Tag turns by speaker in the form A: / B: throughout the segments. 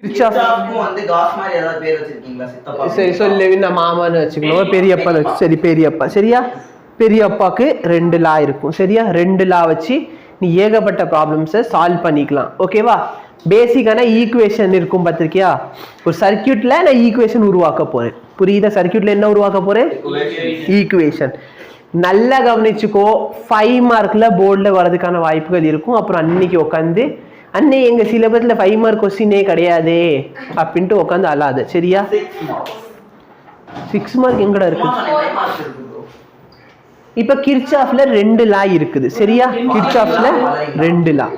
A: கிர்ச்சாஃப்க்கும் வந்து காஸ் மாதிரி ஏதாவது பேர் வச்சிருக்கீங்களா சித்தப்பா?
B: சரி சொல்லு, நான் மாமான்னு வச்சுக்கணும், பெரியப்பான்னு வச்சு. சரி பெரியப்பா, சரியா? பெரியப்பாக்கு 2 லா இருக்கும், சரியா? 2 லா வச்சு நீ ஏகப்பட்ட ப்ராப்ளம்ஸை சால்வ் பண்ணிக்கலாம், ஓகேவா? பேசிக்கான ஈக்குவேஷன் இருக்கும் பார்த்திருக்கியா? ஒரு சர்க்கியூட்ல நான் ஈக்குவேஷன் உருவாக்க போறேன், புரியுதா? சர்க்கியூட்ல என்ன உருவாக்க போறேன்? ஈக்குவேஷன். நல்லா கவனிச்சுக்கோ, 5 மார்க்ல போர்டில் வரதுக்கான வாய்ப்புகள் இருக்கும். அப்புறம் அன்னைக்கு உட்காந்து அன்னை எங்க சிலபஸ்ல 5 மார்க் கொஸ்டினே கிடையாதே அப்படின்ட்டு உட்காந்து அழாத, சரியா? 6 மார்க் எங்கடா இருக்கு? இப்ப கிர்ச்சாஃப்ல 2 லா இருக்குது, சரியா? கிர்ச்சாஃப்ல 2 லா.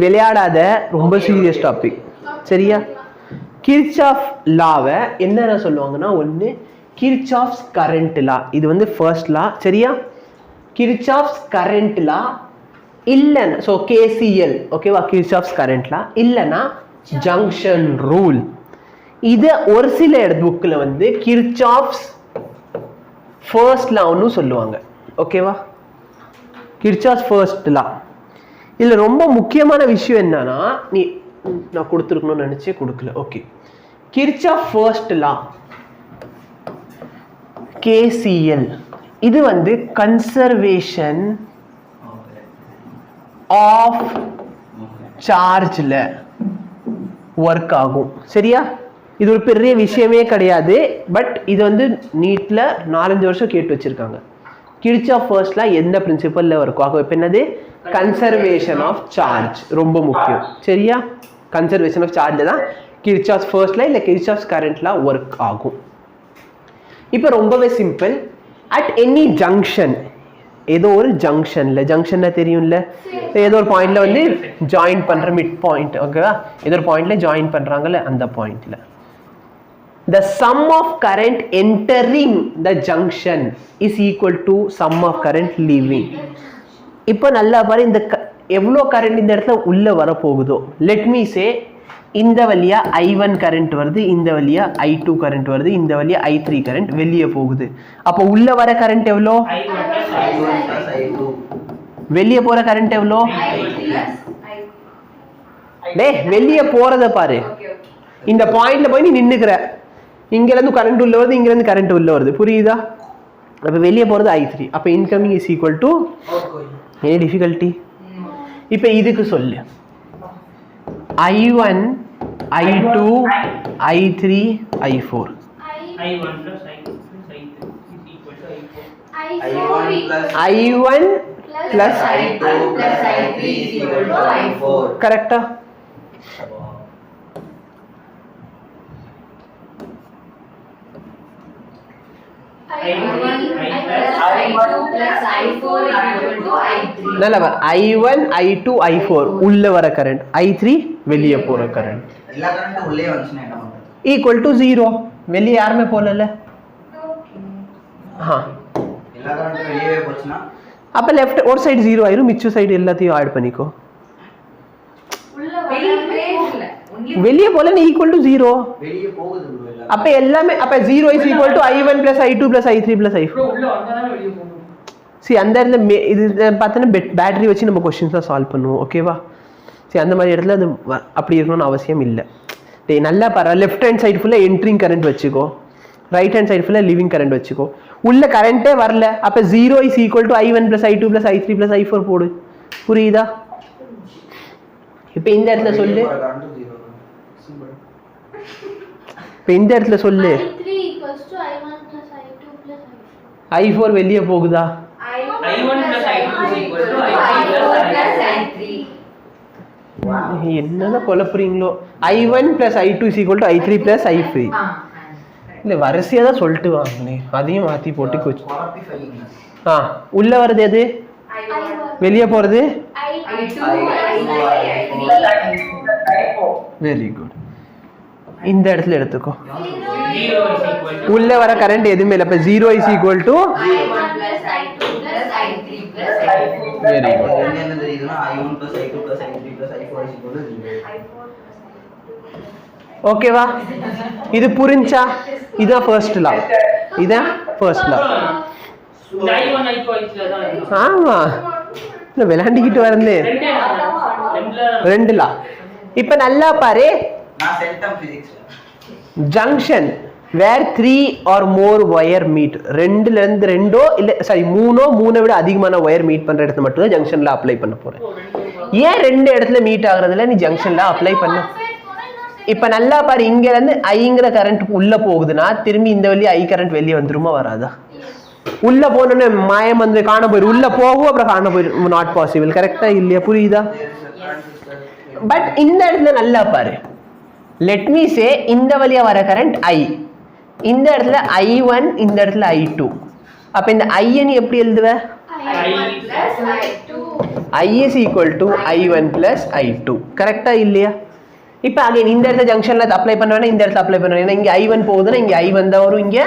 B: விளையாடாத, ரொம்ப சீரியஸ் டாபிக், சரியா? கிர்ச்சாஃப் லாவை என்ன சொல்லுவாங்கன்னா, ஒன்று கிர்ச்சாஃப்ஸ் கரண்ட் லா, இது வந்து ஃபர்ஸ்ட் லா, சரியா? கிர்ச்சாஃப்ஸ் கரண்ட் லா இல்லைன்னா ஸோ கேசிஎல், ஓகேவா? கிர்ச்சாஃப்ஸ் கரண்ட் லா இல்லைன்னா ஜங்ஷன் ரூல். இதை ஒரு சில புக்கில் வந்து கிர்ச்சாஃப்ஸ் ஃபர்ஸ்ட் லான்னு சொல்லுவாங்க, ஓகேவா? கிர்ச்சாஃப்ஸ் ஃபர்ஸ்ட் லா. இதில் ரொம்ப முக்கியமான விஷயம் என்னன்னா, நீ நான் கொடுத்துருக்கணும்னு நினச்சே கொடுக்கல, ஓகே. கிர்ச்சாஃப் ஃபர்ஸ்ட் லா கேசிஎல், இது வந்து கன்சர்வேஷன் ஆஃப் சார்ஜ்ல ஒர்க் ஆகும், சரியா? இது ஒரு பெரிய விஷயமே கிடையாது, பட் இது வந்து நீட்ல 4-5 வருஷம் கேட்டு வச்சிருக்காங்க. கிர்ச்சாஃப் ஃபர்ஸ்ட் லா எந்த பிரின்சிபல்ல ஒர்க் ஆகும்? இப்போ என்னது? கன்சர்வேஷன் ஆஃப் சார்ஜ், ரொம்ப முக்கியம், சரியா? கன்சர்வேஷன் ஆஃப் சார்ஜ்ல தான் கிர்ச்சாஃப்ஸ் ஃபர்ஸ்ட் லா இல்லை கிர்ச்சாஃப்ஸ் கரண்ட் லா ஒர்க் ஆகும். இப்போ ரொம்பவே சிம்பிள். அட் எனி ஜங்ஷன், ஏதோ ஒரு ஜங்ஷன்ல, ஜங்ஷன்னா தெரியும்ல, ஏதோ ஒரு பாயிண்ட்ல வந்து ஜாயின் பண்ற மிட் பாயிண்ட், ஓகேவா? ஏதோ ஒரு பாயிண்ட்ல ஜாயின் பண்றாங்கல்ல, அந்த பாயிண்ட்ல the sum of current entering the junction is equal to sum of current leaving. இப்போ நல்லா பாரு, இந்த எவ்வளோ கரண்ட் இந்த இடத்துல உள்ள வர போகுதோ, லெட் மீ சே இந்த வழியா I1 கரண்ட் வருது, இந்த வழியா I2 கரண்ட் வருது, இந்த வழியா I3 கரண்ட் வெளியே போகுது. அப்போ உள்ள வர கரண்ட் எவ்வளோ? வெளியே போற கரண்ட் எவ்வளோ? டேய், வெளியே போறத பாரு. இந்த பாயிண்ட்ல போய் நீ நின்னுக்கிற, இங்க இருந்து கரண்ட் உள்ள வருது, இங்க இருந்து கரண்ட் உள்ள வருது, புரியுதா? அப்ப வெளியே போறது I3. அப்ப incoming is equal to any difficulty? இப்ப இதுக்கு சொல்லு, I1 I2 I3 I4. I1 plus I2 plus I3 is equal to I4. I1 plus I2 plus I3 is equal to I4. Correct? I1 I2 I4 உள்ள வர current, I3 வெளியே போற current,
A: எல்லா கரண்ட்டும் உள்ளே வந்துச்சுனா என்ன பண்றது?
B: Equal to 0. வெளியே யாருமே போகல,
A: எல்லா கரண்ட்டும் வெளியே போச்சுனா
B: அப்ப லெஃப்ட் ஒரு சைடு 0 ஆயிரும், மிச்ச சைடு எல்லாத்தையும் ஆட் பண்ணிக்கோ. வெளியே போல நீ ஈக்குவல் டு 0,
A: வெளியே போகுது.
B: அப்ப எல்லாமே அப்ப 0 is equal to I1 plus I2 plus I3 plus I4.
C: உள்ள வந்தானே வெளியே போகும்.
B: சரி, அந்த இடத்துல இது பார்த்தனா பேட்டரி வச்சு நம்ம क्वेश्चंस சால்வ் பண்ணுவோம், ஓகேவா? சரி, அந்த மாதிரி இடத்துல அது அப்படி இருக்கணும்னு அவசியம் இல்லை. டேய் நல்லா பாரு, லெஃப்ட் ஹேண்ட் சைடு ஃபுல்லா என்ட்ரிங் கரண்ட் வச்சுக்கோ, ரைட் ஹேண்ட் சைடு ஃபுல்லா லிவிங் கரண்ட் வச்சுக்கோ. உள்ள கரண்டே வரல, அப்ப 0 is equal to I1 plus I2 plus I3 plus I4 போடு, புரியுதா? இப்போ இந்த இடத்துல சொல்லு, இப்போ இந்த இடத்துல சொல்லு,
D: I3 equals to I1 plus I2 plus
B: I4 வெளியே போகுதா?
C: I1 plus I2 is equal to I3 plus I3.
B: என்னதான் குழப்புறீங்களோ? I1 plus I2 is equal to I3 plus I3. இல்லை, வரிசையாக தான் சொல்லிட்டு வாங்களே, அதையும் மாற்றி போட்டு கொச்சு. உள்ள வர்றது எது? வெளியே போகிறது வெரி குட். இந்த இடத்துல எடுத்துக்கோ, உள்ள வர கரண்ட் எதுவுமே இல்லை. இப்போ 0 is equal to very good. ஓகேவா? இது புரிஞ்சா? இதான் ஃபர்ஸ்ட் லா, இதான் ஃபர்ஸ்ட் லா. ஆமா, விளையாண்டிக்கிட்டு வரந்தே 2 லா. இப்ப நல்லா பாரு,
A: நான் centum பிசிக்ஸ்ல
B: junction where 3 or more wire meet, ரெண்டுல இருந்து ரெண்டோ இல்ல சாரி மூணை விட அதிகமான ஒயர் மீட் பண்ற இடத்துல மட்டும் தான் ஜங்ஷன்ல அப்ளை பண்ண போறேன். ஏன் ரெண்டு இடத்துல மீட் ஆகுறதுல நீ ஜங்ஷன்ல அப்ளை பண்ண? இப்ப நல்லா பாரு, இங்க இருந்து ஐங்கிற கரண்ட் உள்ள போகுதுன்னா திரும்பி இந்த வழி ஐ கரண்ட் வெளியே வந்துருமா வராதா? உள்ள போனோன்னு மாயம் வந்து காண போயிடும், உள்ள போகும் அப்புறம் காண போயிடும். Not possible. கரெக்டா இல்லையா? புரியுதா? பட் இந்த இடத்துல நல்லா பாரு, லெட் மீ சே இந்த வழியா வர கரண்ட் ஐ, இந்த இடத்துல I1, இந்த இடத்துல I2. அப்ப இந்த I நீ எப்படி எழுதுவ?
D: I1 plus I2.
B: I is equal to I1 plus I2. கரெக்டா இல்லையா? இப்ப அகைன் இந்த இடத்துல ஜங்ஷன்ல அப்ளை பண்ண வேணா, இந்த இடத்துல அப்ளை பண்ண வேணா. இங்க I1 போகுதுன்னா இங்க I1 தான் வரும், இங்க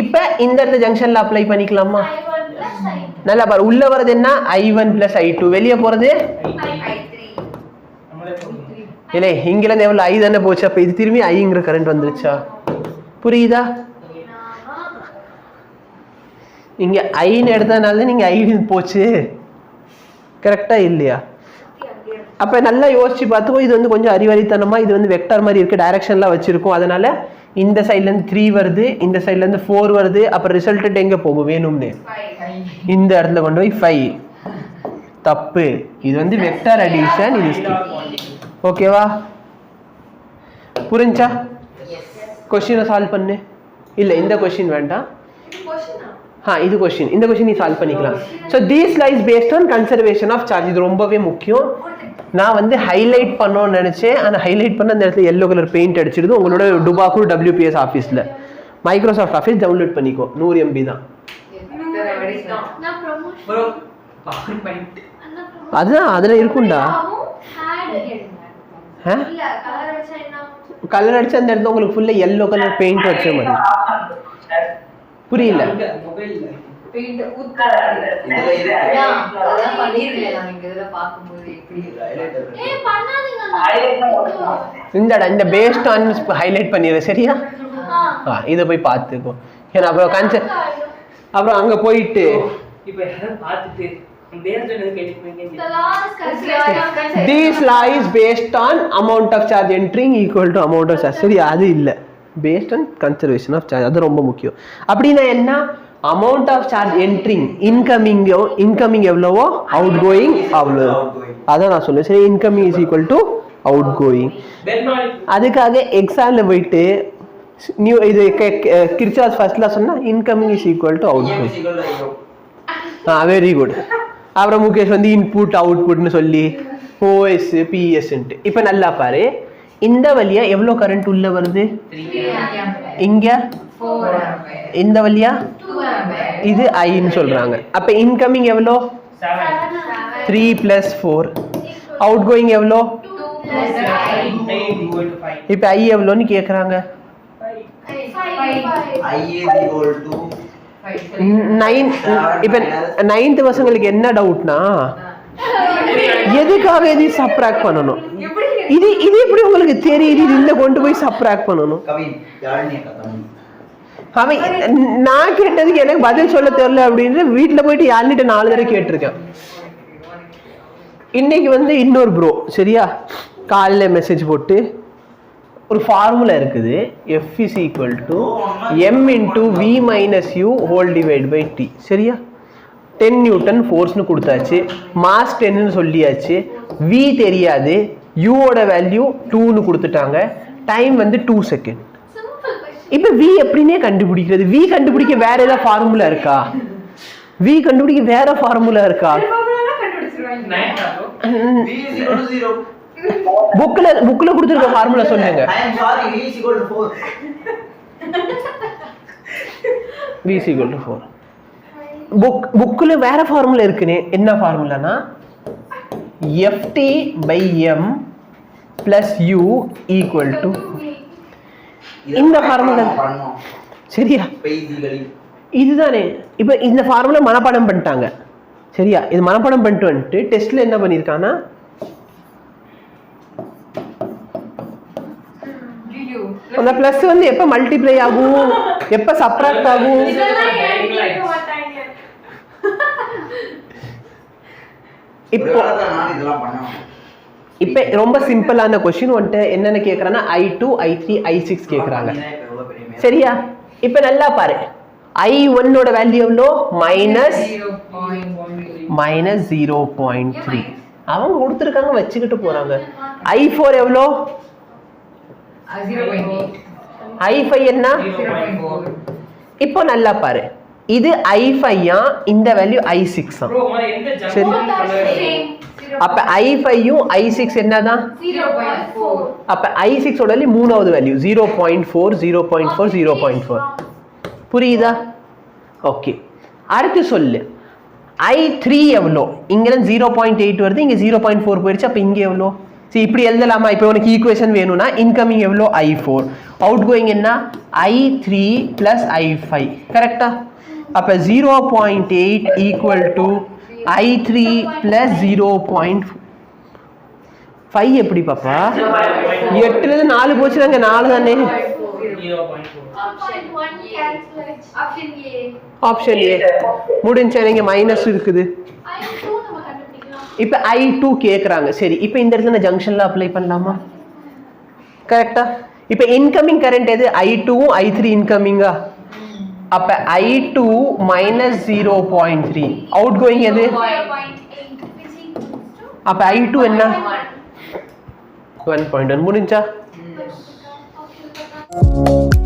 B: இப்ப இந்த இடத்துல ஜங்ஷன்ல அப்ளை பண்ணிக்கலாமா?
D: I1 plus I2.
B: நல்லா பாரு, உள்ள வரது என்ன? I1 plus I2. வெளியே போறது
D: I3.
B: இல்லை, இங்கில இருந்து எவ்வளவு ஐ தானே போச்சு. அப்ப இது திரும்பி ஐங்கிற கரண்ட் வந்துருச்சா? புரியுதா? இங்க ஐன்னு எடுத்ததுனால நீங்க ஐ போச்சு. கரெக்டா இல்லையா? அப்ப நல்லா யோசிச்சு பார்த்துக்கோ. இது வந்து கொஞ்சம் அறிவாளித்தனமா, இது வந்து வெக்டார் மாதிரி இருக்கு, டைரக்ஷன்லாம் வச்சிருக்கோம். அதனால இந்த சைட்ல இருந்து 3 வருது, இந்த சைட்ல இருந்து 4 வருது. அப்புறம் ரிசல்ட் எங்க போகும் வேணும்னு? இந்த இடத்துல கொண்டு போய் 5. தப்பு. இது வந்து வெக்டார் அடிஷன். இது ஓகேவா? புரிஞ்சா? கொஸ்டினை சால்வ் பண்ணு. இல்ல இந்த கொஸ்டின் வேண்டாம். இது கொஸ்டின். இந்த கொஸ்டின் நீ சால்வ் பண்ணிக்கலாம். So these lies based on conservation of charge. இது ரொம்பவே முக்கியம். நான் வந்து ஹைலைட் பண்ணணும்னு நினைச்சேன், ஆனால் ஹைலைட் பண்ண அந்த இடத்துல எல்லோ கலர் பெயிண்ட் அடிச்சிடுது. உங்களோட டுபாக்கூர் WPS ஆஃபீஸில் மைக்ரோசாஃப்ட் ஆஃபீஸ் டவுன்லோட் பண்ணிக்கோ. 100 MB தான். அதுதான் அதில் இருக்கும்டா. கலர் அடிச்சு அந்த இடத்துல உங்களுக்கு ஃபுல்லா எல்லோ கலர் பெயிண்ட் அடிச்ச மாதிரி. புரியல? இந்த பேஸ்ட் ஆன் ஹைலைட் பண்ணிடுற. சரியா? இதை போய் பார்த்துக்கோ. ஏன்னா அப்புறம் அப்புறம் அங்க போயிட்டு these law is based on amount of charge entering equal to amount of charge. சரி, அது இல்ல, based on conservation of charge. அது ரொம்ப முக்கியம். அப்படின்னா என்ன? amount of charge entering, incoming எவ்வளவோ outgoing அவ்வளோ. அதான் நான் சொல்லுவேன். சரி, incoming is equal to outgoing. அதுக்காக எக்ஸாம்ல போயிட்டு நியூ இது கிர்ச்சாஃப் ஃபர்ஸ்ட் லா சொன்னா incoming is equal to outgoing. Very good. அப்புறம் முகேஷ் வந்து இன்புட் அவுட்புட்னு சொல்லி OS PS. இப்போ நல்லா பாரு, இந்த வழியா எவ்வளோ கரண்ட் உள்ள வருது? இங்க இந்த வழியா இது ஐன்னு சொல்றாங்க. அப்ப இன்கமிங் எவ்வளோ? 3 + 4. அவுட் கோயிங் எவ்வளோ? இப்ப ஐ எவ்வளோன்னு கேக்குறாங்க. இப்ப 9th பசங்களுக்கு என்ன டவுட்னா, எதுக்காக இது சப்ராக்ட் பண்ணணும்? இது எப்படி உங்களுக்கு தெரியுது? இது இந்த கொண்டு போய் சப்ராக்ட் பண்ணணும். அவன் நான் கேட்டதுக்கு எனக்கு பதில் சொல்ல தெரியல அப்படின்னு வீட்டுல போயிட்டு யார்கிட்ட 4 தடவை கேட்டிருக்கேன். இன்னைக்கு வந்து இன்னொரு ப்ரோ சரியா காலையில மெசேஜ் போட்டு ஒரு ஃபார்முலா இருக்குது, F is equal to m into v minus u whole divided by t. சரியா? 10 நியூட்டன் ஃபோர்ஸ்னு கொடுத்தாச்சு, மாஸ் 10ன்னு சொல்லியாச்சு, v தெரியாது, u ஓட வேல்யூ 2ன்னு கொடுத்துட்டாங்க, டைம் வந்து 2 செகண்ட். இப்போ v எப்படின்னே கண்டுபிடிக்கிறது? v கண்டுபிடிக்க வேற ஏதாவது ஃபார்முலா இருக்கா? v கண்டுபிடிக்க வேற ஃபார்முலா இருக்கா? புக்ல கொடுத்திருக்க ஃபார்முலா சொல்லுங்க.
A: I am sorry, v is equal to 4.
B: v is equal to 4. புக்ல வேற ஃபார்முலா இருக்குனே. என்ன ஃபார்முலானா ft by m plus u equal to இந்த ஃபார்முலா. சரியா? இதுதானே. இப்போ இந்த ஃபார்முலா மனப்பாடம் பண்ணிட்டாங்க. சரியா? இது மனப்பாடம் பண்ணிட்டு வந்துட்டு டெஸ்ட்ல என்ன பண்ணிருக்கானா, அந்த பிளஸ் வந்து எப்ப மல்டிப்ளை ஆகும், எப்ப சப்ட்ராக்ட் ஆகும், இப்போ
A: நான் இதெல்லாம் பண்ணுவேன்.
B: இப்போ ரொம்ப சிம்பிளான கொஸ்டின் வந்துட்டு என்னென்ன கேட்குறாங்கன்னா I2 I3 I6 கேட்குறாங்க. சரியா? இப்போ நல்லா பாரு, I1 ஓட வேல்யூ எவ்வளோ? -0.3. அவங்க கொடுத்துருக்காங்க, வச்சுக்கிட்டு போறாங்க. I4 எவ்வளோ?
C: 0.8.
B: I5 என்ன?
C: 0.4.
B: இப்போ நல்லா பாரு, இது I5 இந்த வேல்யூ I6 சரி, அப்ப I5யும் I6 என்னதான்?
D: 0.4.
B: அப்ப I6 ஓட வேல்யூ மூணாவது வேல்யூ 0.4 0.4 0.4. புரியுதா? ஓகே, அடுத்து சொல்லு I3 எவ்வளோ? இங்க 0.8 வருது, இங்க 0.4 போயிடுச்சு. அப்ப இங்க எவ்வளோ? சரி, இப்படி எழுதலாமா? இப்போ உனக்கு ஈக்குவேஷன் வேணும்னா இன்கமிங் எவ்வளோ? I4. அவுட் கோயிங் என்ன? I3 plus I5. கரெக்டா? அப்ப 0.8 equal to I3 plus 0.5. எப்படி பாப்பா? 8ல இருந்து 4 போச்சு, நாங்க 4 தானே.
D: 1.1 cancel. Option A.
B: Option A முடிஞ்சா, நீங்க மைனஸ் இருக்குது.
D: I2 நம்ம கண்டுபிடிக்கலாம்.
B: இப்போ I2 கேக்குறாங்க. சரி, இப்போ இந்த இடத்துல ஜங்ஷன்ல அப்ளை பண்ணலாமா? கரெக்டா? இப்போ இன்கமிங் கரண்ட் எது? I2வும் I3 இன்கமிங்கா? அப்ப I2 -0.3. அவுட் கோயிங் எது?
D: 0.8 which equals to
B: அப்ப I2 என்ன? 1.1. முடிஞ்சா?
D: option